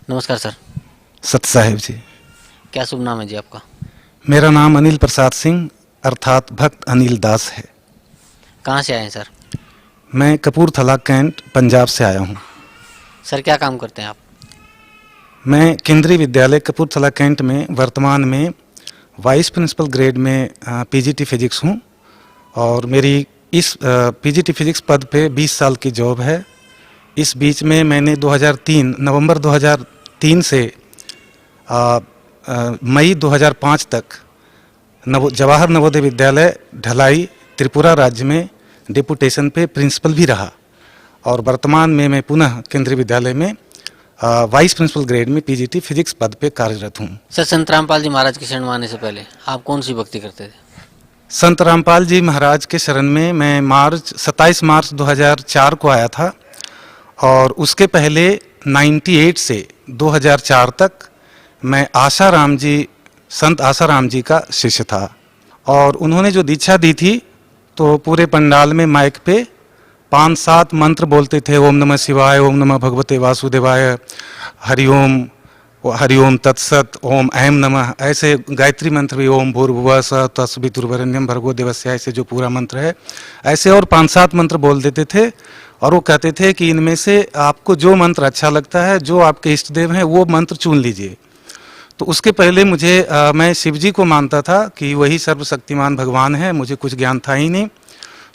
नमस्कार सर। सत साहिब जी। क्या शुभ नाम है जी आपका? मेरा नाम अनिल प्रसाद सिंह अर्थात भक्त अनिल दास है। कहाँ से आए हैं सर? मैं कपूरथला कैंट पंजाब से आया हूँ। सर क्या काम करते हैं आप? मैं केंद्रीय विद्यालय कपूरथला कैंट में वर्तमान में वाइस प्रिंसिपल ग्रेड में पीजीटी फिजिक्स हूँ और मेरी इस पीजीटी फिजिक्स पद पे 20 साल की जॉब है। इस बीच में मैंने नवंबर 2003 से मई 2005 तक जवाहर नवोदय विद्यालय ढलाई त्रिपुरा राज्य में डेपुटेशन पे प्रिंसिपल भी रहा और वर्तमान में मैं पुनः केंद्रीय विद्यालय में वाइस प्रिंसिपल ग्रेड में पीजीटी फिजिक्स पद पे कार्यरत हूँ। सर संत रामपाल जी महाराज की शरण में आने से पहले आप कौन सी भक्ति करते थे? संत रामपाल जी महाराज के शरण में मैं 27 मार्च 2004 को आया था और उसके पहले 98 से 2004 तक मैं संत आसाराम जी का शिष्य था और उन्होंने जो दीक्षा दी थी तो पूरे पंडाल में माइक पे 5-7 मंत्र बोलते थे। ओम नमः शिवाय, ओम नमः भगवते वासुदेवाय, हरिओम तत्सत, ओम ऐम नमः, ऐसे गायत्री मंत्र भी, ओम भूर्भुवः स्वः तत्सवितुर्वरेण्यं भर्गो देवस्य, ऐसे जो पूरा मंत्र है ऐसे और 5-7 मंत्र बोल देते थे और वो कहते थे कि इनमें से आपको जो मंत्र अच्छा लगता है, जो आपके इष्ट देव हैं वो मंत्र चुन लीजिए। तो उसके पहले मैं शिव जी को मानता था कि वही सर्वशक्तिमान भगवान है, मुझे कुछ ज्ञान था ही नहीं।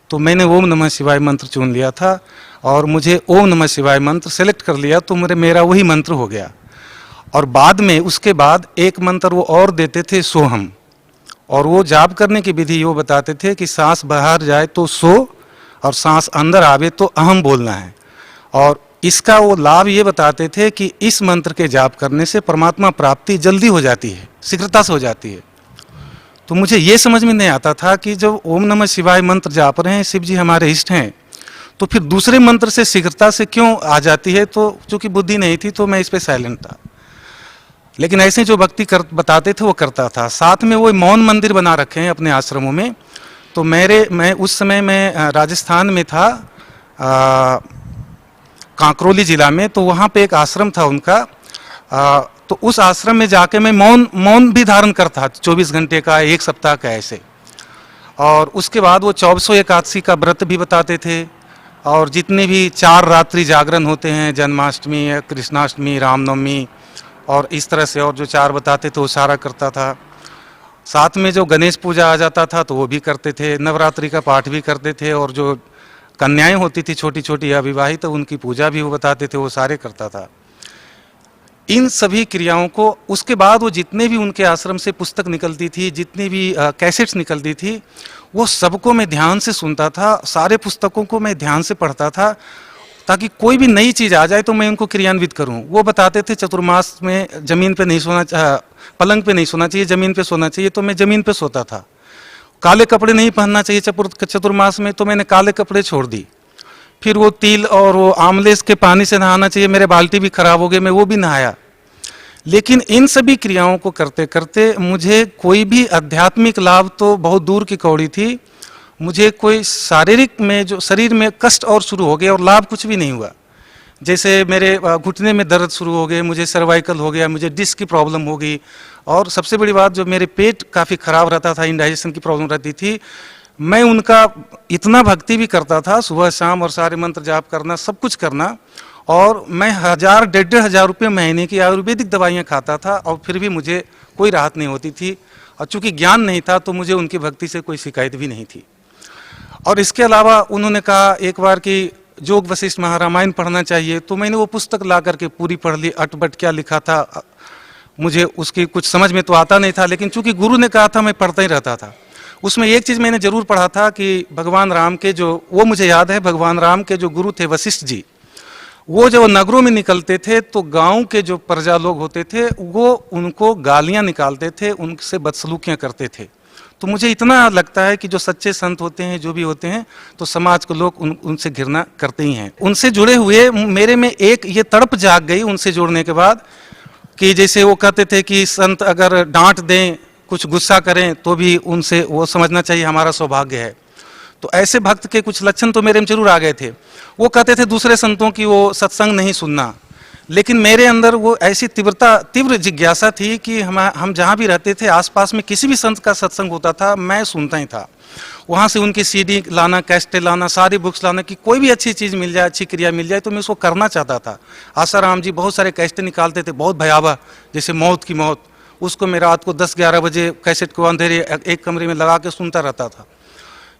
तो मैंने ओम नमः शिवाय मंत्र चुन लिया था और मुझे ओम नमः शिवाय मंत्र सेलेक्ट कर लिया तो मेरा वही मंत्र हो गया। और बाद में उसके बाद एक मंत्र वो और देते थे, सोहम, और वो जाप करने की विधि वो बताते थे कि सांस बाहर जाए तो सो और सांस अंदर आवे तो अहम बोलना है। और इसका वो लाभ ये बताते थे कि इस मंत्र के जाप करने से परमात्मा प्राप्ति जल्दी हो जाती है, शीघ्रता से हो जाती है। तो मुझे ये समझ में नहीं आता था कि जब ओम नमः शिवाय मंत्र जाप रहे हैं, शिव जी हमारे इष्ट हैं, तो फिर दूसरे मंत्र से शीघ्रता से क्यों आ जाती है। तो चूंकि बुद्धि नहीं थी तो मैं इस पे साइलेंट था, लेकिन ऐसे जो भक्ति बताते थे वो करता था। साथ में वो मौन मंदिर बना रखे हैं अपने आश्रमों में। तो मैं उस समय मैं राजस्थान में था, कांकरोली जिला में, तो वहाँ पे एक आश्रम था उनका। तो उस आश्रम में जाके मैं मौन भी धारण करता 24 घंटे का, 1 सप्ताह का ऐसे। और उसके बाद वो 24 एकादशी का व्रत भी बताते थे और जितने भी 4 रात्रि जागरण होते हैं, जन्माष्टमी, कृष्णाष्टमी, रामनवमी और इस तरह से, और जो 4 बताते थे वो सारा करता था। साथ में जो गणेश पूजा आ जाता था तो वो भी करते थे, नवरात्रि का पाठ भी करते थे और जो कन्याएं होती थी छोटी छोटी अविवाहित, तो उनकी पूजा भी वो बताते थे, वो सारे करता था। इन सभी क्रियाओं को उसके बाद वो जितने भी उनके आश्रम से पुस्तक निकलती थी, जितनी भी कैसेट्स निकलती थी, वो सबको मैं ध्यान से सुनता था, सारे पुस्तकों को मैं ध्यान से पढ़ता था ताकि कोई भी नई चीज़ आ जाए तो मैं उनको क्रियान्वित करूं। वो बताते थे चतुर्मास में जमीन पे नहीं सोना, पलंग पे नहीं सोना चाहिए, जमीन पे सोना चाहिए, तो मैं जमीन पे सोता था। काले कपड़े नहीं पहनना चाहिए चतुर्मास में, तो मैंने काले कपड़े छोड़ दी। फिर वो तिल और वो आंवले के पानी से नहाना चाहिए, मेरे बाल्टी भी खराब हो गए, मैं वो भी नहाया। लेकिन इन सभी क्रियाओं को करते करते मुझे कोई भी आध्यात्मिक लाभ तो बहुत दूर की कौड़ी थी, मुझे कोई शारीरिक में जो शरीर में कष्ट और शुरू हो गए और लाभ कुछ भी नहीं हुआ। जैसे मेरे घुटने में दर्द शुरू हो गए, मुझे सर्वाइकल हो गया, मुझे डिस्क की प्रॉब्लम हो गई, और सबसे बड़ी बात जो मेरे पेट काफ़ी खराब रहता था, इंडाइजेशन की प्रॉब्लम रहती थी। मैं उनका इतना भक्ति भी करता था, सुबह शाम, और सारे मंत्र जाप करना, सब कुछ करना, और मैं 1,000-1,500 रुपये महीने की आयुर्वेदिक दवाइयाँ खाता था और फिर भी मुझे कोई राहत नहीं होती थी। और चूँकि ज्ञान नहीं था तो मुझे उनकी भक्ति से कोई शिकायत भी नहीं थी। और इसके अलावा उन्होंने कहा एक बार कि जोग वशिष्ठ महारामायण पढ़ना चाहिए, तो मैंने वो पुस्तक ला करके पूरी पढ़ ली। अटबट क्या लिखा था मुझे उसकी कुछ समझ में तो आता नहीं था, लेकिन चूंकि गुरु ने कहा था मैं पढ़ता ही रहता था। उसमें एक चीज़ मैंने जरूर पढ़ा था कि भगवान राम के वो मुझे याद है, भगवान राम के जो गुरु थे वशिष्ठ जी, वो जब नगरों में निकलते थे तो गांव के जो प्रजा लोग होते थे वो उनको गालियां निकालते थे, उनसे बदसलूकियां करते थे। तो मुझे इतना लगता है कि जो सच्चे संत होते हैं, जो भी होते हैं, तो समाज को लोग उनसे घृणा करते ही हैं। उनसे जुड़े हुए मेरे में एक ये तड़प जाग गई उनसे जुड़ने के बाद, कि जैसे वो कहते थे कि संत अगर डांट दें, कुछ गुस्सा करें, तो भी उनसे वो समझना चाहिए हमारा सौभाग्य है। तो ऐसे भक्त के कुछ लक्षण तो मेरे में जरूर आ गए थे। वो कहते थे दूसरे संतों की वो सत्संग नहीं सुनना, लेकिन मेरे अंदर वो ऐसी तीव्र जिज्ञासा थी कि हम जहाँ भी रहते थे आसपास में किसी भी संत का सत्संग होता था मैं सुनता ही था। वहाँ से उनकी सीडी लाना, कैसेट लाना, सारी बुक्स लाना कि कोई भी अच्छी चीज़ मिल जाए, अच्छी क्रिया मिल जाए तो मैं उसको करना चाहता था। आसाराम जी बहुत सारे कैसेट निकालते थे, बहुत भयावह, जैसे मौत की मौत, उसको मैं रात को 10-11 बजे कैसेट को अंधेरे एक कमरे में लगा के सुनता रहता था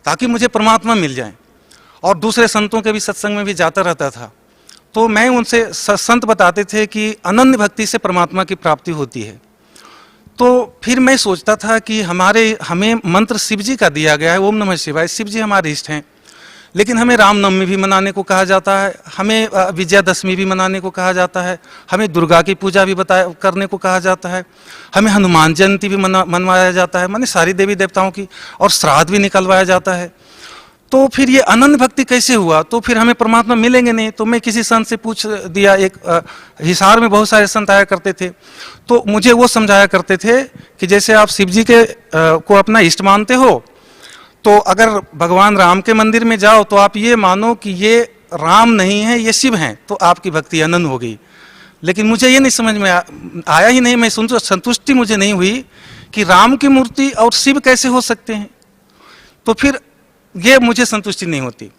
ताकि मुझे परमात्मा मिल जाए। और दूसरे संतों के भी सत्संग में भी जाता रहता था। तो मैं उनसे संत बताते थे कि अनन्य भक्ति से परमात्मा की प्राप्ति होती है। तो फिर मैं सोचता था कि हमें मंत्र शिव जी का दिया गया है, ओम नमः शिवाय, शिव जी हमारे इष्ट हैं, लेकिन हमें रामनवमी भी मनाने को कहा जाता है, हमें विजयादशमी भी मनाने को कहा जाता है, हमें दुर्गा की पूजा भी करने को कहा जाता है, हमें हनुमान जयंती भी मनवाया जाता है, माने सारी देवी देवताओं की, और श्राद्ध भी निकलवाया जाता है। तो फिर ये अनन्य भक्ति कैसे हुआ? तो फिर हमें परमात्मा मिलेंगे नहीं। तो मैं किसी संत से पूछ दिया, एक हिसार में बहुत सारे संत आया करते थे, तो मुझे वो समझाया करते थे कि जैसे आप शिव जी को अपना इष्ट मानते हो, तो अगर भगवान राम के मंदिर में जाओ तो आप ये मानो कि ये राम नहीं है, ये शिव हैं, तो आपकी भक्ति अनन्य हो गई। लेकिन मुझे ये नहीं समझ में आया ही नहीं, मैं संतुष्टि मुझे नहीं हुई कि राम की मूर्ति और शिव कैसे हो सकते हैं। तो फिर ये मुझे संतुष्टि नहीं होती।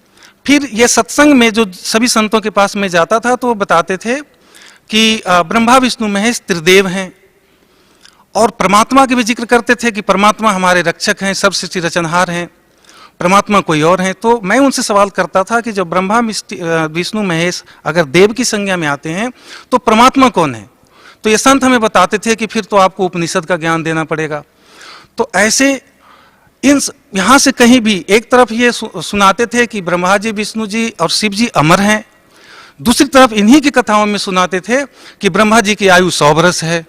फिर ये सत्संग में जो सभी संतों के पास मैं जाता था तो वो बताते थे कि ब्रह्मा विष्णु महेश त्रिदेव हैं, और परमात्मा के भी जिक्र करते थे कि परमात्मा हमारे रक्षक हैं, सब सृष्टि रचनहार हैं, परमात्मा कोई और हैं। तो मैं उनसे सवाल करता था कि जब ब्रह्मा विष्णु महेश अगर देव की संज्ञा में आते हैं तो परमात्मा कौन है? तो ये संत हमें बताते थे कि फिर तो आपको उपनिषद का ज्ञान देना पड़ेगा। तो ऐसे यहाँ से कहीं भी एक तरफ ये सुनाते थे कि ब्रह्मा जी, विष्णु जी और शिव जी अमर हैं, दूसरी तरफ इन्हीं की कथाओं में सुनाते थे कि ब्रह्मा जी की आयु 100 वर्ष है।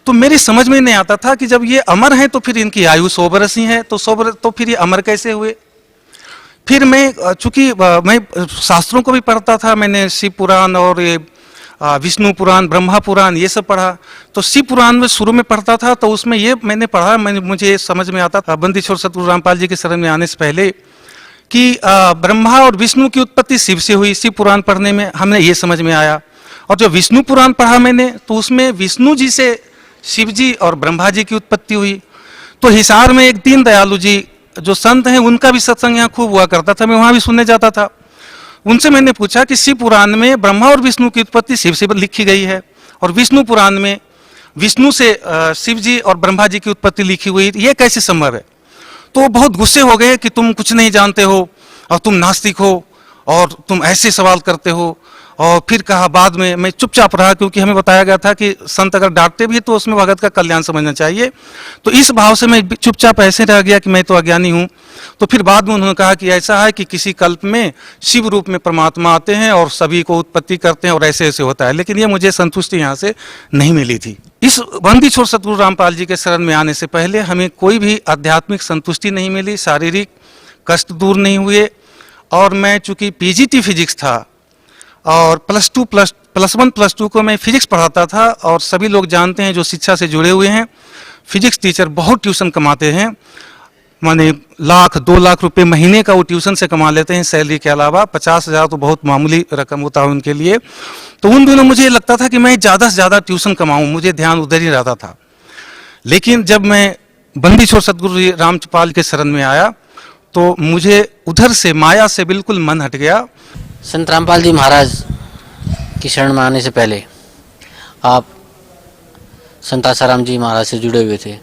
तो मेरी समझ में नहीं आता था कि जब ये अमर हैं तो फिर इनकी आयु 100 वर्ष ही है, तो 100 वर्ष तो फिर ये अमर कैसे हुए? फिर चूंकि मैं शास्त्रों को भी पढ़ता था, मैंने शिव पुराण और ये विष्णु पुराण, ब्रह्मा पुराण ये सब पढ़ा। तो शिव पुराण में शुरू में पढ़ता था तो उसमें ये मैंने पढ़ा, मुझे समझ में आता था बंदी छोड़ सतगुरु रामपाल जी के शरण में आने से पहले कि ब्रह्मा और विष्णु की उत्पत्ति शिव से हुई। शिव पुराण पढ़ने में हमने ये समझ में आया। और जो विष्णु पुराण पढ़ा मैंने तो उसमें विष्णु जी से शिव जी और ब्रह्मा जी की उत्पत्ति हुई। तो हिसार में एक दीन दयालु जी जो संत हैं उनका भी सत्संग यहाँ खूब हुआ करता था, मैं वहाँ भी सुनने जाता था। उनसे मैंने पूछा कि शिव पुराण में ब्रह्मा और विष्णु की उत्पत्ति शिव से लिखी गई है और विष्णु पुराण में विष्णु से शिव जी और ब्रह्मा जी की उत्पत्ति लिखी हुई, ये कैसे संभव है? तो वो बहुत गुस्से हो गए कि तुम कुछ नहीं जानते हो और तुम नास्तिक हो और तुम ऐसे सवाल करते हो। और फिर कहा, बाद में मैं चुपचाप रहा क्योंकि हमें बताया गया था कि संत अगर डांटते भी तो उसमें भगत का कल्याण समझना चाहिए। तो इस भाव से मैं चुपचाप ऐसे रह गया कि मैं तो अज्ञानी हूँ। तो फिर बाद में उन्होंने कहा कि ऐसा है कि किसी कल्प में शिव रूप में परमात्मा आते हैं और सभी को उत्पत्ति करते हैं और ऐसे ऐसे होता है। लेकिन ये मुझे संतुष्टि यहाँ से नहीं मिली थी। इस बंदी छोड़ सतगुरु रामपाल जी के शरण में आने से पहले हमें कोई भी आध्यात्मिक संतुष्टि नहीं मिली, शारीरिक कष्ट दूर नहीं हुए। और मैं चूंकि पीजीटी फिजिक्स था और प्लस 1 प्लस 2 को मैं फिजिक्स पढ़ाता था, और सभी लोग जानते हैं जो शिक्षा से जुड़े हुए हैं, फिजिक्स टीचर बहुत ट्यूशन कमाते हैं, माने 1-2 लाख रुपए महीने का वो ट्यूशन से कमा लेते हैं सैलरी के अलावा। 50,000 तो बहुत मामूली रकम होता है उनके लिए। तो उन दिनों मुझे लगता था कि मैं ज़्यादा से ज़्यादा ट्यूशन कमाऊँ, मुझे ध्यान उधर ही रहता था। लेकिन जब मैं बंदी छोड़ सतगुरु रामपाल के शरण में आया तो मुझे उधर से माया से बिल्कुल मन हट गया। संत रामपाल जी महाराज की शरण में आने से पहले आप संत आसाराम जी महाराज से जुड़े हुए थे,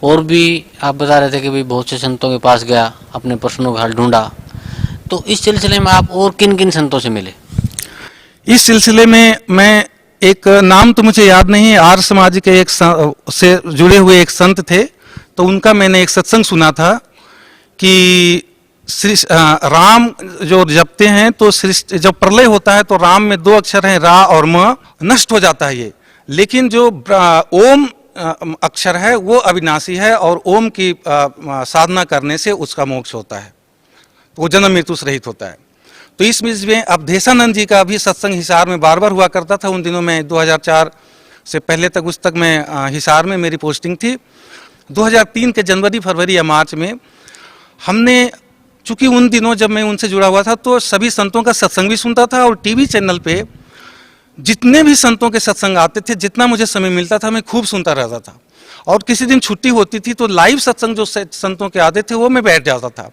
और भी आप बता रहे थे कि भाई बहुत से संतों के पास गया, अपने प्रश्नों का हल ढूंढा। तो इस सिलसिले में आप और किन किन संतों से मिले? इस सिलसिले में मैं एक नाम तो मुझे याद नहीं है, आर्य समाज के एक से जुड़े हुए एक संत थे, तो उनका मैंने एक सत्संग सुना था कि राम जो जपते हैं तो सृष्टि जब प्रलय होता है तो राम में 2 अक्षर हैं रा और म, नष्ट हो जाता है ये। लेकिन जो ओम अक्षर है वो अविनाशी है और ओम की साधना करने से उसका मोक्ष होता है, तो वो जन्म मृत्यु से रहित होता है। तो इस बीच में अवधेशानंद जी का भी सत्संग हिसार में बार बार हुआ करता था। उन दिनों में 2004 से पहले तक उस तक मैं हिसार में मेरी पोस्टिंग थी। 2003 के जनवरी फरवरी या मार्च में हमने, चूंकि उन दिनों जब मैं उनसे जुड़ा हुआ था तो सभी संतों का सत्संग भी सुनता था और टीवी चैनल पे जितने भी संतों के सत्संग आते थे, जितना मुझे समय मिलता था मैं खूब सुनता रहता था। और किसी दिन छुट्टी होती थी तो लाइव सत्संग जो संतों के आते थे वो मैं बैठ जाता था।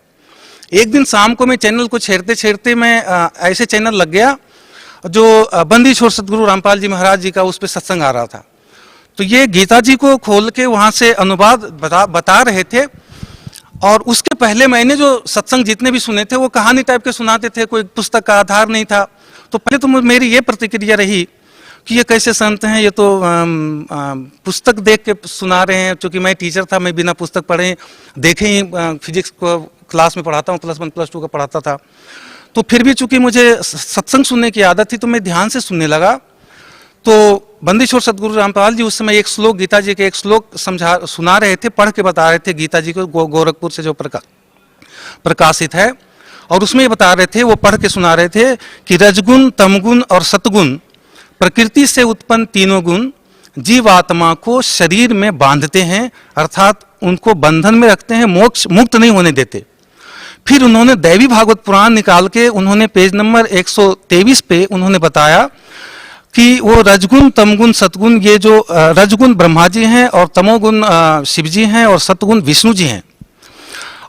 एक दिन शाम को मैं चैनल को छेड़ते छेड़ते मैं ऐसे चैनल लग गया जो बंदी छोड़ सतगुरु रामपाल जी महाराज जी का उस पर सत्संग आ रहा था। तो ये गीता जी को खोल के वहाँ से अनुवाद बता रहे थे। और उसके पहले मैंने जो सत्संग जितने भी सुने थे वो कहानी टाइप के सुनाते थे, कोई पुस्तक का आधार नहीं था। तो पहले तो मेरी ये प्रतिक्रिया रही कि ये कैसे संत हैं, ये तो पुस्तक देख के सुना रहे हैं। क्योंकि मैं टीचर था, मैं बिना पुस्तक पढ़े देखे ही फिजिक्स को क्लास में पढ़ाता हूँ, +1 +2 का पढ़ाता था। तो फिर भी चूंकि मुझे सत्संग सुनने की आदत थी तो मैं ध्यान से सुनने लगा। तो बंदी छोड़ सतगुरु रामपाल जी उस समय एक श्लोक, गीता जी के एक श्लोक सुना रहे थे, पढ़ के बता रहे थे गीता जी को, गोरखपुर से जो प्रकाशित है। और उसमें ये बता रहे थे, वो पढ़ के सुना रहे थे कि रजगुण, तमगुण और सतगुण प्रकृति से उत्पन्न तीनों गुण जीवात्मा को शरीर में बांधते हैं, अर्थात उनको बंधन में रखते हैं, मोक्ष मुक्त नहीं होने देते। फिर उन्होंने दैवी भागवत पुराण निकाल के उन्होंने पेज नंबर 123 पे उन्होंने बताया कि वो रजगुण, तमगुण, सतगुण, ये जो रजगुण ब्रह्मा जी हैं और तमोगुण शिव जी हैं और सतगुण विष्णु जी हैं।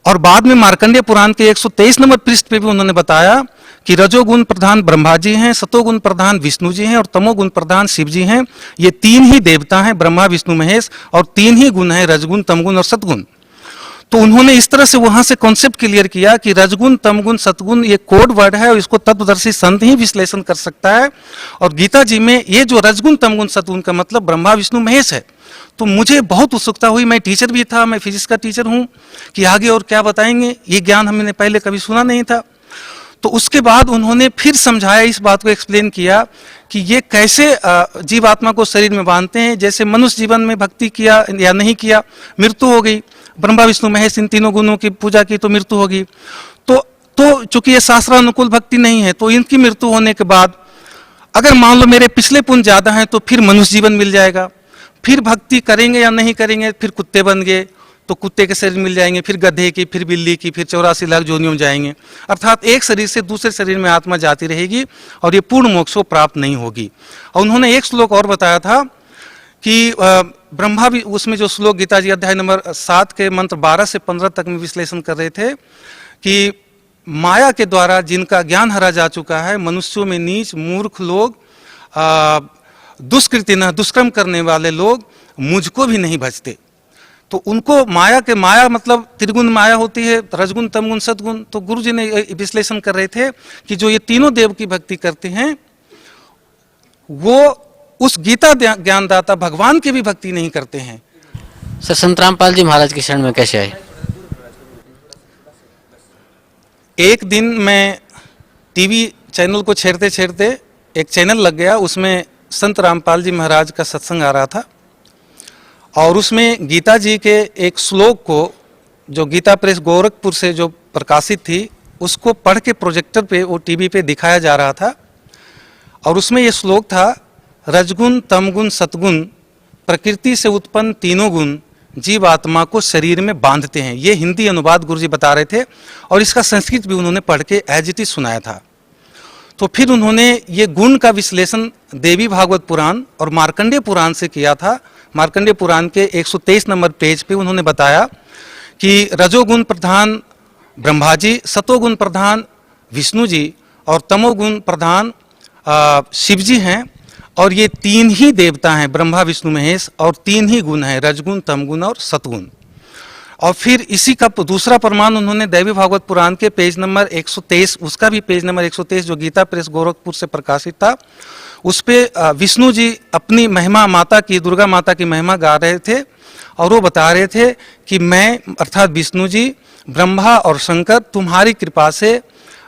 और बाद में मार्कंडेय पुराण के 123 नंबर पृष्ठ पे भी उन्होंने बताया कि रजोगुण प्रधान ब्रह्मा जी हैं, सतोगुण प्रधान विष्णु जी हैं और तमोगुण प्रधान शिव जी हैं। ये तीन ही देवता हैं, ब्रह्मा विष्णु महेश, और तीन ही गुण हैं, रजगुण, तमगुण और सतगुण। तो उन्होंने इस तरह से वहां से कॉन्सेप्ट क्लियर किया कि रजगुण, तमगुण, सतगुण ये कोड वर्ड है और इसको तत्वदर्शी संत ही विश्लेषण कर सकता है। और गीता जी में ये जो रजगुण, तमगुण, सतगुण का मतलब ब्रह्मा विष्णु महेश है। तो मुझे बहुत उत्सुकता हुई, मैं टीचर भी था, मैं फिजिक्स का टीचर हूँ, कि आगे और क्या बताएंगे, ये ज्ञान हमने पहले कभी सुना नहीं था। तो उसके बाद उन्होंने फिर समझाया, इस बात को एक्सप्लेन किया कि ये कैसे जीवात्मा को शरीर में बांधते हैं। जैसे मनुष्य जीवन में भक्ति किया या नहीं किया, मृत्यु हो गई, ब्रह्मा विष्णु महेश इन तीनों गुणों की पूजा की तो मृत्यु होगी। तो चूंकि ये शास्त्रानुकूल भक्ति नहीं है, तो इनकी मृत्यु होने के बाद अगर मान लो मेरे पिछले पुण्य ज्यादा हैं तो फिर मनुष्य जीवन मिल जाएगा। फिर भक्ति करेंगे या नहीं करेंगे, फिर कुत्ते बन गए तो कुत्ते के शरीर मिल जाएंगे, फिर गधे की, फिर बिल्ली की, फिर 84 लाख योनियों में जाएंगे। अर्थात एक शरीर से दूसरे शरीर में आत्मा जाती रहेगी और ये पूर्ण मोक्ष को प्राप्त नहीं होगी। और उन्होंने एक श्लोक और बताया था कि ब्रह्मा भी, उसमें जो श्लोक गीता जी अध्याय नंबर 7 के मंत्र 12 से 15 तक में विश्लेषण कर रहे थे कि माया के द्वारा जिनका ज्ञान हरा जा चुका है, मनुष्यों में नीच मूर्ख लोग, दुष्कृतिना दुष्कर्म करने वाले लोग मुझको भी नहीं भजते। तो उनको माया मतलब त्रिगुण माया होती है, रजगुण, तमगुण, सतगुण। तो गुरु जी ने विश्लेषण कर रहे थे कि जो ये तीनों देव की भक्ति करते हैं वो उस गीता ज्ञानदाता भगवान की भी भक्ति नहीं करते हैं। सर, संत रामपाल जी महाराज की शरण में कैसे आए? एक दिन मैं टीवी चैनल को छेड़ते छेड़ते एक चैनल लग गया, उसमें संत रामपाल जी महाराज का सत्संग आ रहा था। और उसमें गीता जी के एक श्लोक को, जो गीता प्रेस गोरखपुर से जो प्रकाशित थी, उसको पढ़ के प्रोजेक्टर पे, वो टीवी पे दिखाया जा रहा था। और उसमें ये श्लोक था, रजगुण, तमगुण, सतगुण प्रकृति से उत्पन्न तीनों गुण जीवात्मा को शरीर में बांधते हैं। ये हिंदी अनुवाद गुरुजी बता रहे थे और इसका संस्कृत भी उन्होंने पढ़ के एज इट इज सुनाया था। तो फिर उन्होंने ये गुण का विश्लेषण देवी भागवत पुराण और मार्कंडेय पुराण से किया था। मार्कंडेय पुराण के 123 नंबर पेज पे उन्होंने बताया कि रजोगुण प्रधान ब्रह्मा जी, सतोगुण प्रधान विष्णु जी और तमोगुण प्रधान शिव जी हैं। और ये तीन ही देवता हैं, ब्रह्मा विष्णु महेश, और तीन ही गुण हैं, रजगुण, तमगुण और सतगुण। और फिर इसी का दूसरा प्रमाण उन्होंने दैवी भागवत पुराण के पेज नंबर 123, उसका भी पेज नंबर 123 जो गीता प्रेस गोरखपुर से प्रकाशित था, उस पे विष्णु जी अपनी महिमा, माता की, दुर्गा माता की महिमा गा रहे थे। और वो बता रहे थे कि मैं अर्थात विष्णु जी, ब्रह्मा और शंकर तुम्हारी कृपा से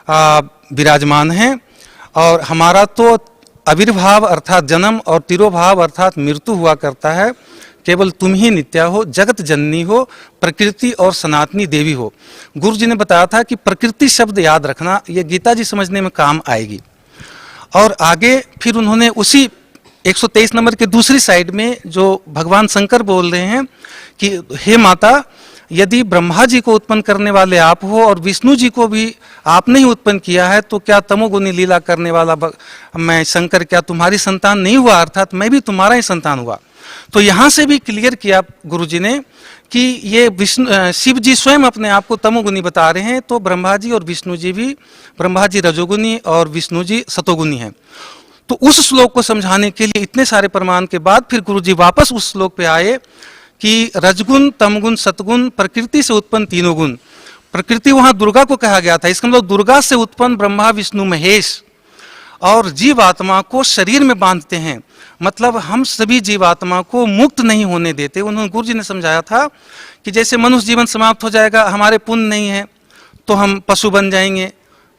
विराजमान हैं और हमारा तो आविर्भाव अर्थात जन्म और तिरोभाव अर्थात मृत्यु हुआ करता है, केवल तुम ही नित्या हो, जगत जननी हो, प्रकृति और सनातनी देवी हो। गुरु जी ने बताया था कि प्रकृति शब्द याद रखना, ये गीता जी समझने में काम आएगी। और आगे फिर उन्होंने उसी 123 नंबर के दूसरी साइड में जो भगवान शंकर बोल रहे हैं कि हे माता, यदि ब्रह्मा जी को उत्पन्न करने वाले आप हो और विष्णु जी को भी आपने ही उत्पन्न किया है, तो क्या तमोगुनी लीला करने वाला मैं शंकर क्या तुम्हारी संतान नहीं हुआ, अर्थात मैं भी तुम्हारा ही संतान हुआ। तो यहां से भी क्लियर किया गुरु जी ने कि ये विष्णु शिव जी स्वयं अपने आप को तमोगुनी बता रहे हैं, तो ब्रह्मा जी और विष्णु जी भी, ब्रह्मा जी रजोगुनी और विष्णु जी सतोगुनी हैं। तो उस श्लोक को समझाने के लिए इतने सारे प्रमाण के बाद फिर गुरु जी वापस उस श्लोक पे आए कि रजगुण, तमगुण, सतगुण, प्रकृति से उत्पन्न तीनों गुण। प्रकृति वहां दुर्गा को कहा गया था, इसका मतलब दुर्गा से उत्पन्न ब्रह्मा विष्णु महेश और जीवात्मा को शरीर में बांधते हैं, मतलब हम सभी जीवात्मा को मुक्त नहीं होने देते। उन्होंने गुरु जी ने समझाया था कि जैसे मनुष्य जीवन समाप्त हो जाएगा, हमारे पुण्य नहीं है तो हम पशु बन जाएंगे,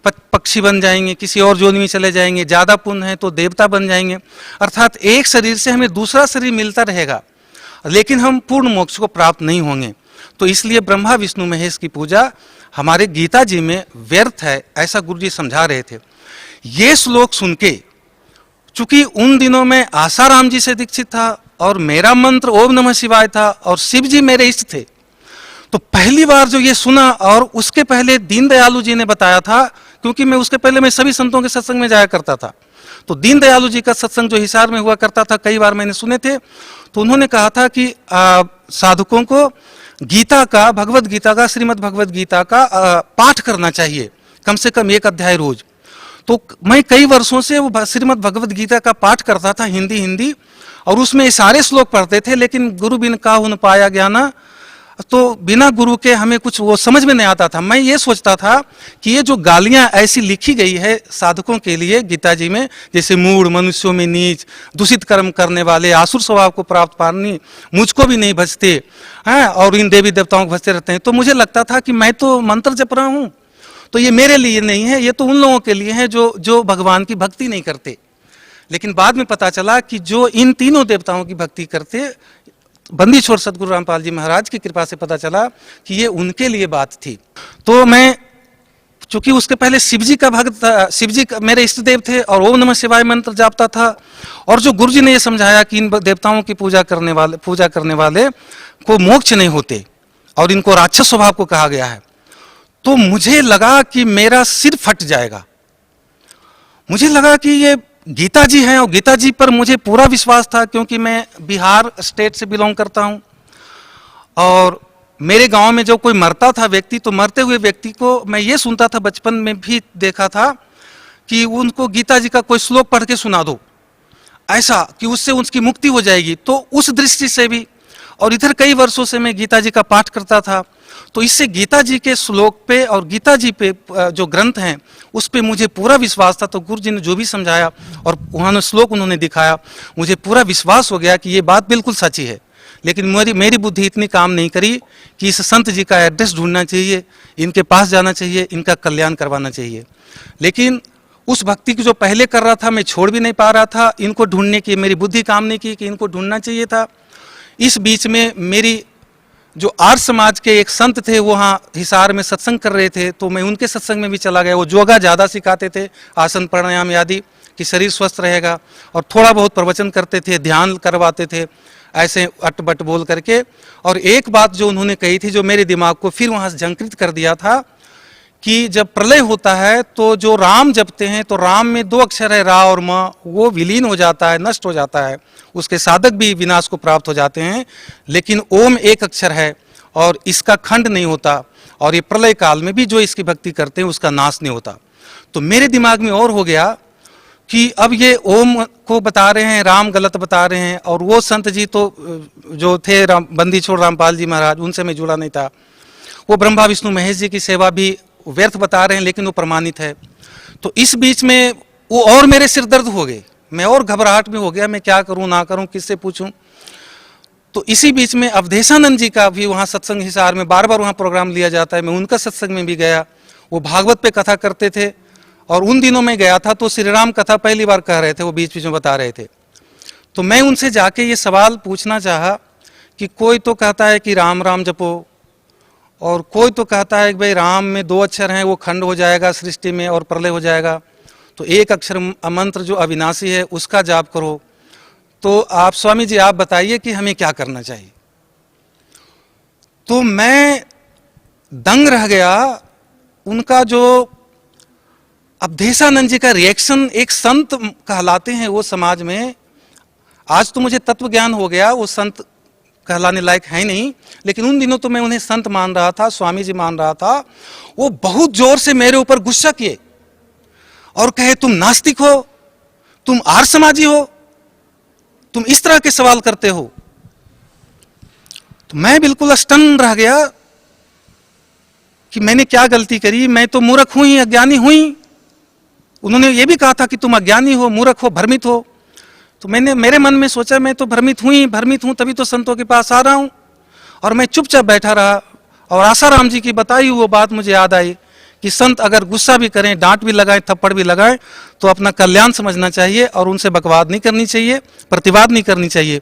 पक्षी बन जाएंगे, किसी और योनि में चले जाएंगे, ज्यादा पुण्य है तो देवता बन जाएंगे, अर्थात एक शरीर से हमें दूसरा शरीर मिलता रहेगा, लेकिन हम पूर्ण मोक्ष को प्राप्त नहीं होंगे। तो इसलिए ब्रह्मा विष्णु महेश की पूजा हमारे गीता जी में व्यर्थ है, ऐसा गुरु जी समझा रहे थे। ये श्लोक सुन के, चूंकि उन दिनों में आसाराम जी से दीक्षित था और मेरा मंत्र ओम नमः शिवाय था और शिव जी मेरे इष्ट थे, तो पहली बार जो ये सुना, और उसके पहले दीनदयालु जी ने बताया था, क्योंकि मैं उसके पहले मैं सभी संतों के सत्संग में जाया करता था, तो दीनदयालु जी का सत्संग जो हिसार में हुआ करता था कई बार मैंने सुने थे, तो उन्होंने कहा था कि साधकों को गीता का, भगवत गीता का, श्रीमद् भगवत गीता का पाठ करना चाहिए, कम से कम एक अध्याय रोज। तो मैं कई वर्षों से वो श्रीमद् भगवत गीता का पाठ करता था, हिंदी, और उसमें सारे श्लोक पढ़ते थे, लेकिन गुरु बिन काहु न पाया ज्ञाना, तो बिना गुरु के हमें कुछ वो समझ में नहीं आता था। मैं ये सोचता था कि ये जो गालियां ऐसी लिखी गई है साधकों के लिए गीता जी में, जैसे मूढ़, मनुष्यों में नीच, दूषित कर्म करने वाले, आसुर स्वभाव को प्राप्त पानी, मुझको भी नहीं भजते हैं और इन देवी देवताओं को भजते रहते हैं, तो मुझे लगता था कि मैं तो मंत्र जप रहा हूं, तो ये मेरे लिए नहीं है, ये तो उन लोगों के लिए है जो भगवान की भक्ति नहीं करते। लेकिन बाद में पता चला कि जो इन तीनों देवताओं की भक्ति करते, बंदी छोड़ सदगुरु रामपाल जी महाराज की कृपा से पता चला कि ये उनके लिए बात थी। तो मैं चूंकि उसके पहले शिव जी का भक्त था, शिव जी मेरे इष्ट देव थे और ओम नमः शिवाय मंत्र जापता था, और जो गुरु जी ने ये समझाया कि इन देवताओं की पूजा करने वाले को मोक्ष नहीं होते और इनको राक्षस स्वभाव को कहा गया है, तो मुझे लगा कि मेरा सिर फट जाएगा। मुझे लगा कि ये गीता जी हैं और गीता जी पर मुझे पूरा विश्वास था, क्योंकि मैं बिहार स्टेट से बिलोंग करता हूं, और मेरे गांव में जो कोई मरता था व्यक्ति, तो मरते हुए व्यक्ति को मैं ये सुनता था, बचपन में भी देखा था कि उनको गीता जी का कोई श्लोक पढ़ के सुना दो, ऐसा कि उससे उसकी मुक्ति हो जाएगी। तो उस दृष्टि से भी, और इधर कई वर्षों से मैं गीता जी का पाठ करता था, तो इससे गीता जी के श्लोक पे और गीता जी पे जो ग्रंथ हैं उस पे मुझे पूरा विश्वास था। तो गुरु जी ने जो भी समझाया और उन्होंने श्लोक उन्होंने दिखाया, मुझे पूरा विश्वास हो गया कि ये बात बिल्कुल सच्ची है। लेकिन मेरी बुद्धि इतनी काम नहीं करी कि इस संत जी का एड्रेस ढूंढना चाहिए, इनके पास जाना चाहिए, इनका कल्याण करवाना चाहिए। लेकिन उस भक्ति की जो पहले कर रहा था मैं छोड़ भी नहीं पा रहा था, इनको ढूंढने की मेरी बुद्धि काम नहीं की कि इनको ढूंढना चाहिए था। इस बीच में मेरी जो आर्य समाज के एक संत थे वहाँ हिसार में सत्संग कर रहे थे, तो मैं उनके सत्संग में भी चला गया। वो योगा ज़्यादा सिखाते थे, आसन प्राणायाम आदि, कि शरीर स्वस्थ रहेगा, और थोड़ा बहुत प्रवचन करते थे, ध्यान करवाते थे ऐसे अटबट बोल करके। और एक बात जो उन्होंने कही थी जो मेरे दिमाग को फिर वहाँ से झंकृत कर दिया था कि जब प्रलय होता है तो जो राम जपते हैं, तो राम में 2 अक्षर है, रा और म, वो विलीन हो जाता है, नष्ट हो जाता है, उसके साधक भी विनाश को प्राप्त हो जाते हैं। लेकिन ओम एक अक्षर है और इसका खंड नहीं होता, और ये प्रलय काल में भी जो इसकी भक्ति करते हैं उसका नाश नहीं होता। तो मेरे दिमाग में और हो गया कि अब ये ओम को बता रहे हैं, राम गलत बता रहे हैं, और वो संत जी तो जो थे बंदी छोड़ रामपाल जी महाराज, उनसे मैं जुड़ा नहीं था। वो ब्रह्मा विष्णु महेश जी की सेवा भी व्यर्थ बता रहे हैं, लेकिन वो प्रमाणित है। तो इस बीच में वो और मेरे सिर दर्द हो गए, मैं और घबराहट में हो गया, मैं क्या करूं ना करूं, किससे पूछूं। तो इसी बीच में अवधेशानंद जी का भी वहाँ सत्संग हिसार में बार बार वहाँ प्रोग्राम लिया जाता है, मैं उनका सत्संग में भी गया। वो भागवत पे कथा करते थे, और उन दिनों में गया था तो श्री राम कथा पहली बार कह रहे थे, वो बीच बीच में बता रहे थे। तो मैं उनसे जाके ये सवाल पूछना चाहा कि कोई तो कहता है कि राम राम जपो, और कोई तो कहता है कि भाई राम में 2 अक्षर हैं, वो खंड हो जाएगा सृष्टि में और प्रलय हो जाएगा, तो एक अक्षर मंत्र जो अविनाशी है उसका जाप करो। तो आप स्वामी जी आप बताइए कि हमें क्या करना चाहिए। तो मैं दंग रह गया। उनका जो अवधेशानंद जी का रिएक्शन, एक संत कहलाते हैं वो समाज में, आज तो मुझे तत्व ज्ञान हो गया, वो संत कहलाने लायक है नहीं, लेकिन उन दिनों तो मैं उन्हें संत मान रहा था, स्वामी जी मान रहा था। वो बहुत जोर से मेरे ऊपर गुस्सा किए और कहे तुम नास्तिक हो, तुम आर्य समाजी हो, तुम इस तरह के सवाल करते हो। तो मैं बिल्कुल स्टन रह गया कि मैंने क्या गलती करी, मैं तो मूर्ख हुई, अज्ञानी हुई। उन्होंने ये भी कहा था कि तुम अज्ञानी हो, मूर्ख हो, भ्रमित हो। तो मैंने मेरे मन में सोचा मैं तो भ्रमित हूं, तभी तो संतों के पास आ रहा हूं। और मैं चुपचाप बैठा रहा। और आसाराम जी की बताई वो बात मुझे याद आई कि संत अगर गुस्सा भी करें, डांट भी लगाएं, थप्पड़ भी लगाएं, तो अपना कल्याण समझना चाहिए और उनसे बकवाद नहीं करनी चाहिए, प्रतिवाद नहीं करनी चाहिए।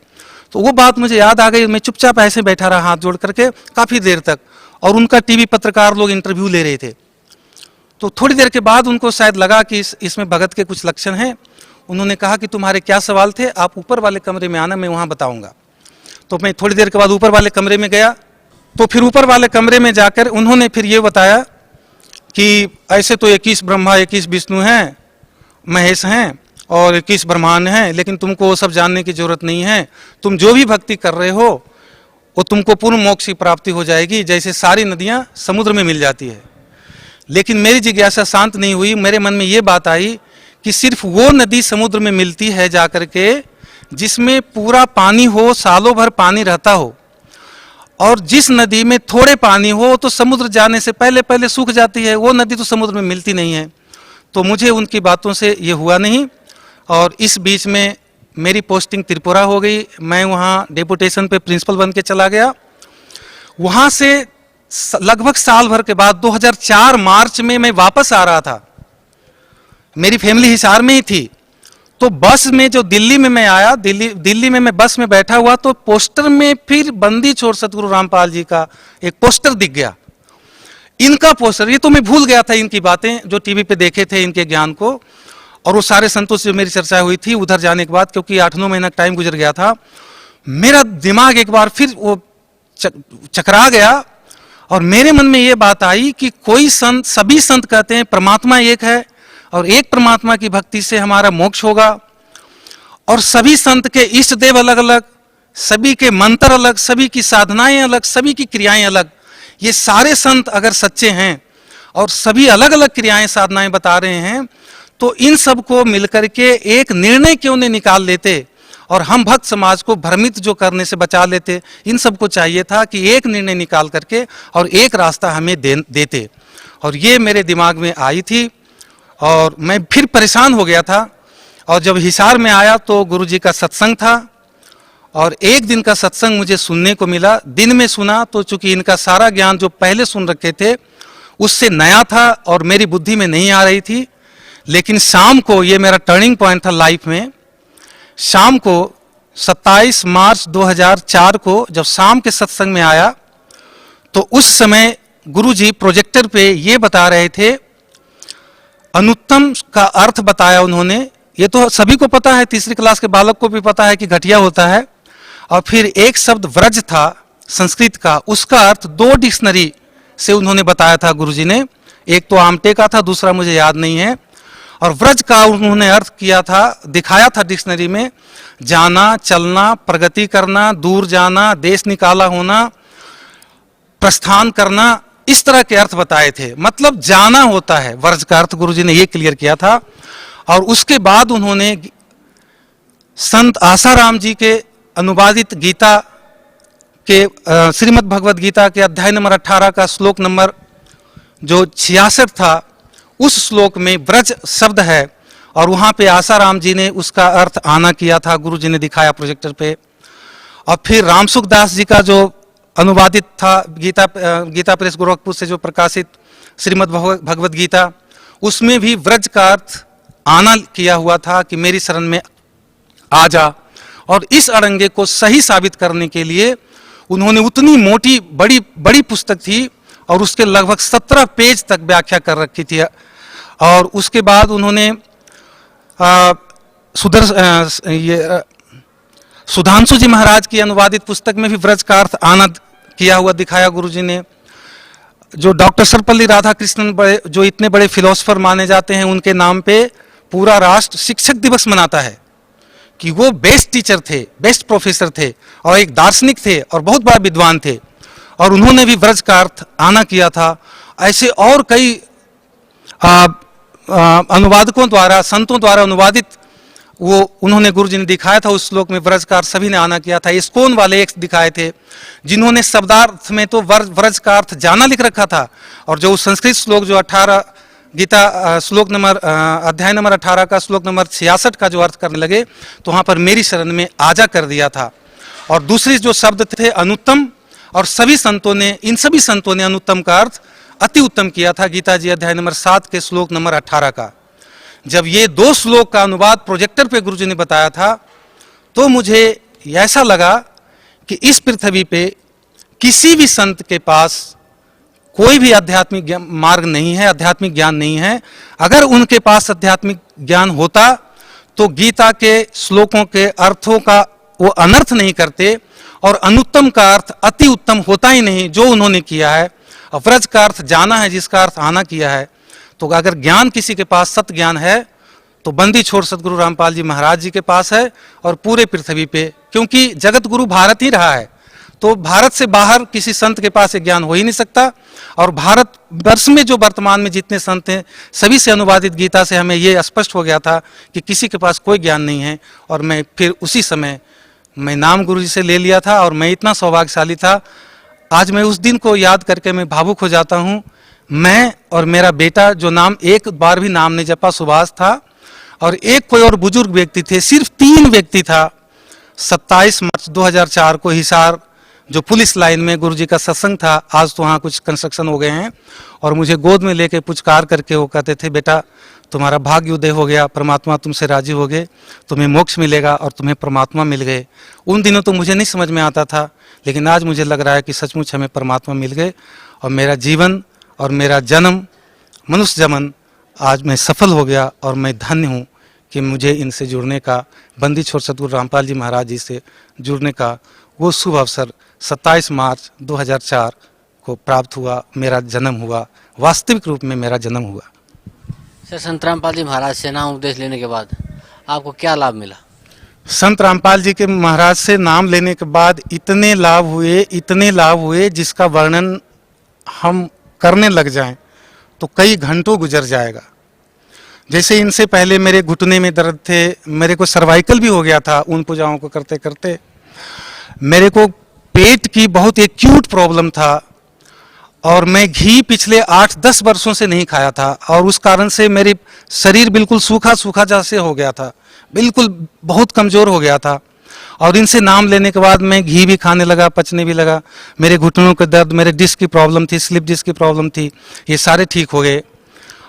तो वो बात मुझे याद आ गई। मैं चुपचाप ऐसे बैठा रहा हाथ जोड़ करके काफी देर तक, और उनका टीवी पत्रकार लोग इंटरव्यू ले रहे थे। तो थोड़ी देर के बाद उनको शायद लगा कि इसमें भगत के कुछ लक्षण हैं। उन्होंने कहा कि तुम्हारे क्या सवाल थे, आप ऊपर वाले कमरे में आना, मैं वहां बताऊंगा। तो मैं थोड़ी देर के बाद ऊपर वाले कमरे में गया। तो फिर ऊपर वाले कमरे में जाकर उन्होंने फिर ये बताया कि ऐसे तो 21 ब्रह्मा, 21 विष्णु हैं, महेश हैं और 21 ब्रह्मांड हैं, लेकिन तुमको वो सब जानने की जरूरत नहीं है। तुम जो भी भक्ति कर रहे हो वो तुमको पूर्ण मोक्ष की प्राप्ति हो जाएगी, जैसे सारी नदियां समुद्र में मिल जाती है। लेकिन मेरी जिज्ञासा शांत नहीं हुई। मेरे मन में ये बात आई कि सिर्फ वो नदी समुद्र में मिलती है जाकर के जिसमें पूरा पानी हो, सालों भर पानी रहता हो, और जिस नदी में थोड़े पानी हो तो समुद्र जाने से पहले पहले सूख जाती है, वो नदी तो समुद्र में मिलती नहीं है। तो मुझे उनकी बातों से ये हुआ नहीं। और इस बीच में मेरी पोस्टिंग त्रिपुरा हो गई। मैं वहाँ डेपुटेशन पे प्रिंसिपल बन के चला गया। वहाँ से लगभग साल भर के बाद 2004 मार्च में मैं वापस आ रहा था। मेरी फैमिली हिसार में ही थी। तो बस में जो दिल्ली में मैं आया, दिल्ली में मैं बस में बैठा हुआ, तो पोस्टर में फिर बंदी छोड़ सतगुरु रामपाल जी का एक पोस्टर दिख गया। इनका पोस्टर, ये तो मैं भूल गया था इनकी बातें जो टीवी पे देखे थे, इनके ज्ञान को। और वो सारे संतों से मेरी चर्चा हुई थी उधर जाने के बाद, क्योंकि 8-9 महीना टाइम गुजर गया था। मेरा दिमाग एक बार फिर वो चकरा गया और मेरे मन में ये बात आई कि कोई संत, सभी संत कहते हैं परमात्मा एक है और एक परमात्मा की भक्ति से हमारा मोक्ष होगा, और सभी संत के इष्ट देव अलग अलग, सभी के मंत्र अलग, सभी की साधनाएं अलग, सभी की क्रियाएं अलग। ये सारे संत अगर सच्चे हैं और सभी अलग अलग क्रियाएं साधनाएं बता रहे हैं, तो इन सब को मिलकर के एक निर्णय क्यों नहीं निकाल लेते और हम भक्त समाज को भ्रमित जो करने से बचा लेते। इन सबको चाहिए था कि एक निर्णय निकाल करके और एक रास्ता हमें देते। और ये मेरे दिमाग में आई थी और मैं फिर परेशान हो गया था। और जब हिसार में आया तो गुरुजी का सत्संग था और एक दिन का सत्संग मुझे सुनने को मिला। दिन में सुना तो चूंकि इनका सारा ज्ञान जो पहले सुन रखे थे उससे नया था और मेरी बुद्धि में नहीं आ रही थी। लेकिन शाम को, ये मेरा टर्निंग पॉइंट था लाइफ में, शाम को 27 मार्च 2004 को जब शाम के सत्संग में आया तो उस समय गुरुजी प्रोजेक्टर पे ये बता रहे थे, अनुत्तम का अर्थ बताया उन्होंने। ये तो सभी को पता है, तीसरी क्लास के बालक को भी पता है कि घटिया होता है। और फिर एक शब्द व्रज था संस्कृत का, उसका अर्थ 2 डिक्शनरी से उन्होंने बताया था गुरुजी ने। एक तो आमटे का था, दूसरा मुझे याद नहीं है। और व्रज का उन्होंने अर्थ किया था, दिखाया था डिक्शनरी में, जाना, चलना, प्रगति करना, दूर जाना, देश निकाला होना, प्रस्थान करना, इस तरह के अर्थ बताए थे। मतलब जाना होता है व्रज का अर्थ, गुरुजी ने ये क्लियर किया था। और उसके बाद उन्होंने संत आसाराम जी के अनुवादित गीता के श्रीमद् भगवद गीता के अध्याय नंबर 18 का श्लोक नंबर जो 66 था, उस श्लोक में व्रज शब्द है और वहां पे आसाराम जी ने उसका अर्थ आना किया था, गुरुजी ने दिखाया प्रोजेक्टर पे। और फिर रामसुख दास जी का जो अनुवादित था गीता प्रेस गोरखपुर से जो प्रकाशित श्रीमद् भगवद गीता, उसमें भी व्रज का अर्थ आना किया हुआ था कि मेरी शरण में आ जा। और इस अड़ंगे को सही साबित करने के लिए उन्होंने उतनी मोटी बड़ी पुस्तक थी और उसके लगभग 17 पेज तक व्याख्या कर रखी थी। और उसके बाद उन्होंने सुधांशु जी महाराज की अनुवादित पुस्तक में भी व्रज का अर्थ आना किया हुआ दिखाया गुरुजी ने। जो डॉक्टर सर्वपल्ली राधाकृष्णन जो इतने बड़े फिलोसफर माने जाते हैं, उनके नाम पे पूरा राष्ट्र शिक्षक दिवस मनाता है कि वो बेस्ट टीचर थे, बेस्ट प्रोफेसर थे और एक दार्शनिक थे और बहुत बड़ा विद्वान थे, और उन्होंने भी व्रज का अर्थ आना किया था। ऐसे और कई अनुवादकों द्वारा, संतों द्वारा अनुवादित वो उन्होंने गुरुजी ने दिखाया था। उस श्लोक में व्रज का अर्थ सभी ने आना किया था। इस्कोन वाले एक दिखाए थे जिन्होंने शब्दार्थ में तो व्रज का अर्थ जाना लिख रखा था, और जो संस्कृत श्लोक जो 18 गीता श्लोक नंबर अध्याय नंबर 18 का श्लोक नंबर 66 का जो अर्थ करने लगे, तो वहां पर मेरी शरण में आजा कर दिया था। और दूसरी जो शब्द थे अनुत्तम, और सभी संतों ने, इन सभी संतों ने अनुत्तम का अर्थ अति उत्तम किया था गीता जी अध्याय नंबर 7 के श्लोक नंबर 18 का। जब ये 2 श्लोक का अनुवाद प्रोजेक्टर पे गुरुजी ने बताया था, तो मुझे ऐसा लगा कि इस पृथ्वी पे किसी भी संत के पास कोई भी आध्यात्मिक मार्ग नहीं है, आध्यात्मिक ज्ञान नहीं है। अगर उनके पास आध्यात्मिक ज्ञान होता तो गीता के श्लोकों के अर्थों का वो अनर्थ नहीं करते, और अनुत्तम का अर्थ अति उत्तम होता ही नहीं जो उन्होंने किया है। व्रज का अर्थ जाना है, जिसका अर्थ आना किया है। तो अगर ज्ञान किसी के पास सत्य ज्ञान है तो बंदी छोड़ सतगुरु रामपाल जी महाराज जी के पास है, और पूरे पृथ्वी पे, क्योंकि जगत गुरु भारत ही रहा है, तो भारत से बाहर किसी संत के पास ये ज्ञान हो ही नहीं सकता। और भारत वर्ष में जो वर्तमान में जितने संत हैं, सभी से अनुवादित गीता से हमें ये स्पष्ट हो गया था कि किसी के पास कोई ज्ञान नहीं है। और मैं फिर उसी समय मैं नाम गुरु जी से ले लिया था, और मैं इतना सौभाग्यशाली था। आज मैं उस दिन को याद करके मैं भावुक हो जाता हूँ। मैं और मेरा बेटा, जो नाम एक बार भी नाम नहीं जपा, सुभाष था, और एक कोई और बुजुर्ग व्यक्ति थे, सिर्फ 3 व्यक्ति था। 27 मार्च 2004 को हिसार जो पुलिस लाइन में गुरुजी का सत्संग था, आज तो वहाँ कुछ कंस्ट्रक्शन हो गए हैं, और मुझे गोद में लेके पुचकार करके वो कहते थे, बेटा तुम्हारा भाग्य उदय हो गया, परमात्मा तुमसे राजी हो गए, तुम्हें मोक्ष मिलेगा और तुम्हें परमात्मा मिल गए। उन दिनों तो मुझे नहीं समझ में आता था, लेकिन आज मुझे लग रहा है कि सचमुच हमें परमात्मा मिल गए, और मेरा जीवन और मेरा जन्म, मनुष्य जन्म आज मैं सफल हो गया, और मैं धन्य हूँ कि मुझे इनसे जुड़ने का, बंदी छोड़ सतगुरु रामपाल जी महाराज जी से जुड़ने का वो शुभ अवसर 27 मार्च 2004 को प्राप्त हुआ। मेरा जन्म हुआ, वास्तविक रूप में मेरा जन्म हुआ। सर, संत रामपाल जी महाराज से नाम उपदेश लेने के बाद आपको क्या लाभ मिला? संत रामपाल जी के महाराज से नाम लेने के बाद इतने लाभ हुए जिसका वर्णन हम करने लग जाएं तो कई घंटों गुजर जाएगा। जैसे इनसे पहले मेरे घुटने में दर्द थे, मेरे को सर्वाइकल भी हो गया था उन पूजाओं को करते करते। मेरे को पेट की बहुत एक्यूट प्रॉब्लम था, और मैं घी पिछले 8-10 वर्षों से नहीं खाया था, और उस कारण से मेरी शरीर बिल्कुल सूखा सूखा जैसे हो गया था, बिल्कुल बहुत कमज़ोर हो गया था। और इनसे नाम लेने के बाद मैं घी भी खाने लगा, पचने भी लगा। मेरे घुटनों के दर्द, मेरे डिस्क की प्रॉब्लम थी, स्लिप डिस्क की प्रॉब्लम थी, ये सारे ठीक हो गए।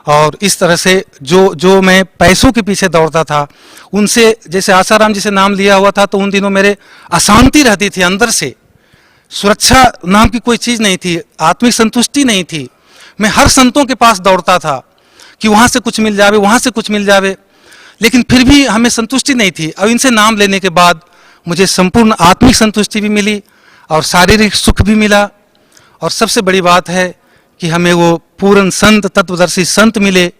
और इस तरह से जो मैं पैसों के पीछे दौड़ता था, उनसे, जैसे आसाराम जी से नाम लिया हुआ था, तो उन दिनों मेरे अशांति रहती थी अंदर से, सुरक्षा नाम की कोई चीज़ नहीं थी, आत्मिक संतुष्टि नहीं थी। मैं हर संतों के पास दौड़ता था कि वहाँ से कुछ मिल जावे, वहाँ से कुछ मिल जावे, लेकिन फिर भी हमें संतुष्टि नहीं थी। अब इनसे नाम लेने के बाद मुझे संपूर्ण आत्मिक संतुष्टि भी मिली और शारीरिक सुख भी मिला। और सबसे बड़ी बात है कि हमें वो पूर्ण संत, तत्वदर्शी संत मिले,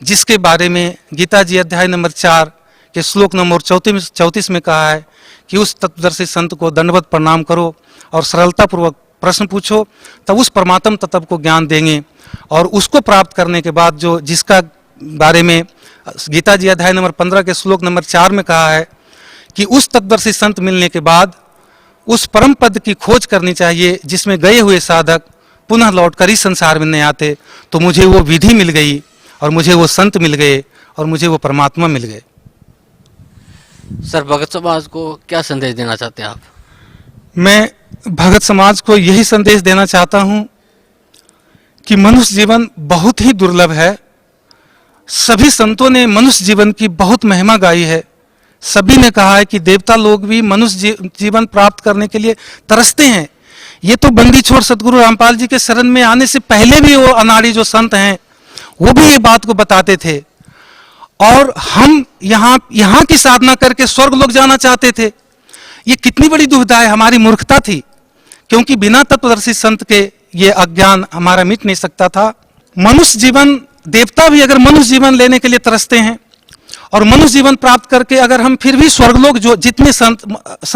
जिसके बारे में गीता जी अध्याय नंबर 4 के श्लोक नंबर 34 में कहा है कि उस तत्वदर्शी संत को दंडवत प्रणाम करो और सरलतापूर्वक प्रश्न पूछो, तब उस परमात्म तत्व को ज्ञान देंगे। और उसको प्राप्त करने के बाद जो जिसका बारे में गीता जी अध्याय नंबर 15 के श्लोक नंबर 4 में कहा है कि उस तत्वदर्शी संत मिलने के बाद उस परम पद की खोज करनी चाहिए जिसमें गए हुए साधक पुनः लौटकर इस संसार में नहीं आते। तो मुझे वो विधि मिल गई, और मुझे वो संत मिल गए, और मुझे वो परमात्मा मिल गए। सर, भगत समाज को क्या संदेश देना चाहते हैं आप? मैं भगत समाज को यही संदेश देना चाहता हूँ कि मनुष्य जीवन बहुत ही दुर्लभ है। सभी संतों ने मनुष्य जीवन की बहुत महिमा गाई है। सभी ने कहा है कि देवता लोग भी मनुष्य जीवन प्राप्त करने के लिए तरसते हैं। ये तो बंदी छोड़ सतगुरु रामपाल जी के शरण में आने से पहले भी वो अनाड़ी जो संत हैं वो भी ये बात को बताते थे। और हम यहाँ की साधना करके स्वर्ग लोग जाना चाहते थे। ये कितनी बड़ी दुविधा है, हमारी मूर्खता थी, क्योंकि बिना तत्वदर्शी संत के ये अज्ञान हमारा मिट नहीं सकता था। मनुष्य जीवन, देवता भी अगर मनुष्य जीवन लेने के लिए तरसते हैं और मनुष्य जीवन प्राप्त करके अगर हम फिर भी स्वर्गलोक, जो जितने संत,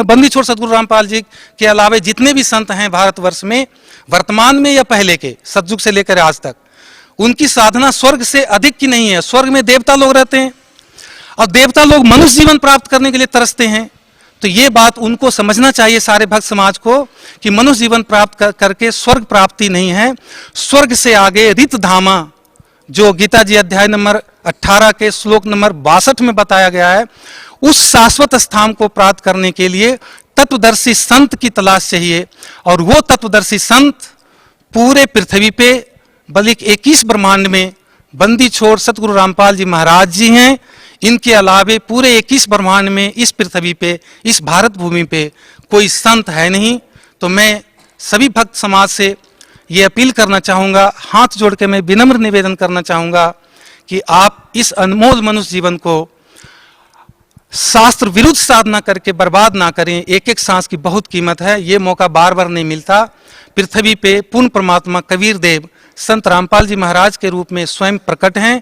बंदी छोड़ सदगुरु रामपाल जी के अलावे जितने भी संत हैं भारतवर्ष में, वर्तमान में या पहले के सतयुग से लेकर आज तक, उनकी साधना स्वर्ग से अधिक की नहीं है। स्वर्ग में देवता लोग रहते हैं और देवता लोग मनुष्य जीवन प्राप्त करने के लिए तरसते हैं। तो ये बात उनको समझना चाहिए, सारे भक्त समाज को, कि मनुष्य जीवन प्राप्त करके स्वर्ग प्राप्ति नहीं है। स्वर्ग से आगे रित धामा, जो गीता जी अध्याय नंबर 18 के श्लोक नंबर 62 में बताया गया है, उस शाश्वत स्थान को प्राप्त करने के लिए तत्वदर्शी संत की तलाश चाहिए। और वो तत्वदर्शी संत पूरे पृथ्वी पे, बल्कि 21 ब्रह्मांड में बंदी छोड़ सतगुरु रामपाल जी महाराज जी हैं। इनके अलावे पूरे 21 ब्रह्मांड में, इस पृथ्वी पे, इस भारत भूमि पे कोई संत है नहीं। तो मैं सभी भक्त समाज से ये अपील करना चाहूँगा, हाथ जोड़ के मैं विनम्र निवेदन करना चाहूँगा कि आप इस अनमोल मनुष्य जीवन को शास्त्र विरुद्ध साधना करके बर्बाद ना करें। एक एक सांस की बहुत कीमत है, ये मौका बार बार नहीं मिलता। पृथ्वी पे पूर्ण परमात्मा कबीर देव संत रामपाल जी महाराज के रूप में स्वयं प्रकट हैं।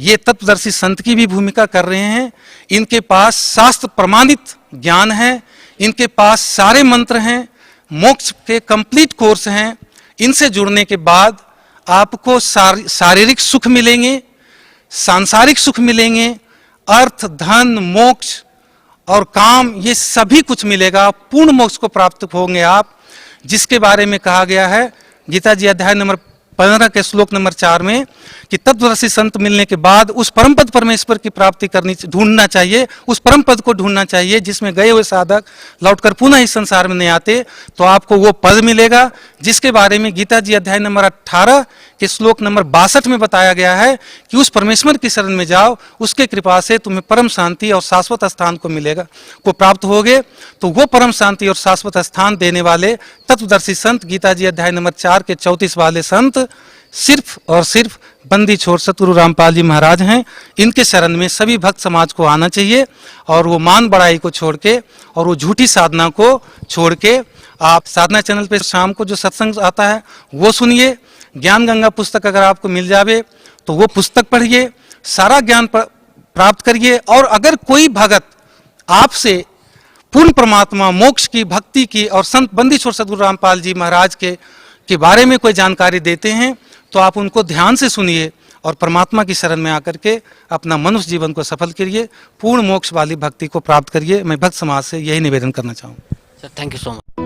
ये तत्वदर्शी संत की भी भूमिका कर रहे हैं। इनके पास शास्त्र प्रमाणित ज्ञान है, इनके पास सारे मंत्र हैं, मोक्ष के कंप्लीट कोर्स हैं। इनसे जुड़ने के बाद आपको शारीरिक सुख मिलेंगे, सांसारिक सुख मिलेंगे, अर्थ, धन, मोक्ष और काम, ये सभी कुछ मिलेगा। पूर्ण मोक्ष को प्राप्त होंगे आप, जिसके बारे में कहा गया है गीता जी अध्याय नंबर 15 के श्लोक नंबर 4 में कि तत्वदर्शी संत मिलने के बाद उस परम पद परमेश्वर की प्राप्ति ढूंढना चाहिए, उस परम पद को ढूंढना चाहिए जिसमें गए हुए साधक लौटकर पुनः इस संसार में नहीं आते। तो आपको वो पद मिलेगा जिसके बारे में गीता जी अध्याय नंबर 18 के श्लोक नंबर 62 में बताया गया है कि उस परमेश्वर की शरण में जाओ, उसके कृपा से तुम्हें परम शांति और शाश्वत स्थान को मिलेगा, को प्राप्त होगे। तो वो परम शांति और शाश्वत स्थान देने वाले तत्वदर्शी संत, गीता जी अध्याय नंबर 4 के 34 वाले संत सिर्फ और सिर्फ बंदी छोड़ सतगुरु रामपाल जी महाराज हैं। इनके शरण में सभी भक्त समाज को आना चाहिए और वो मान बड़ाई को छोड़ के और वो झूठी साधना को छोड़ के आप साधना चैनल पे शाम को जो सत्संग आता है वो सुनिए। ज्ञान गंगा पुस्तक अगर आपको मिल जावे तो वो पुस्तक पढ़िए, सारा ज्ञान प्राप्त करिए। और अगर कोई भगत आपसे पूर्ण परमात्मा, मोक्ष की, भक्ति की और संत बंदी छोड़ सतगुरु रामपाल जी महाराज के बारे में कोई जानकारी देते हैं तो आप उनको ध्यान से सुनिए और परमात्मा की शरण में आकर के अपना मनुष्य जीवन को सफल करिए, पूर्ण मोक्ष वाली भक्ति को प्राप्त करिए। मैं भक्त समाज से यही निवेदन करना चाहूँगा। Sir, thank you so much.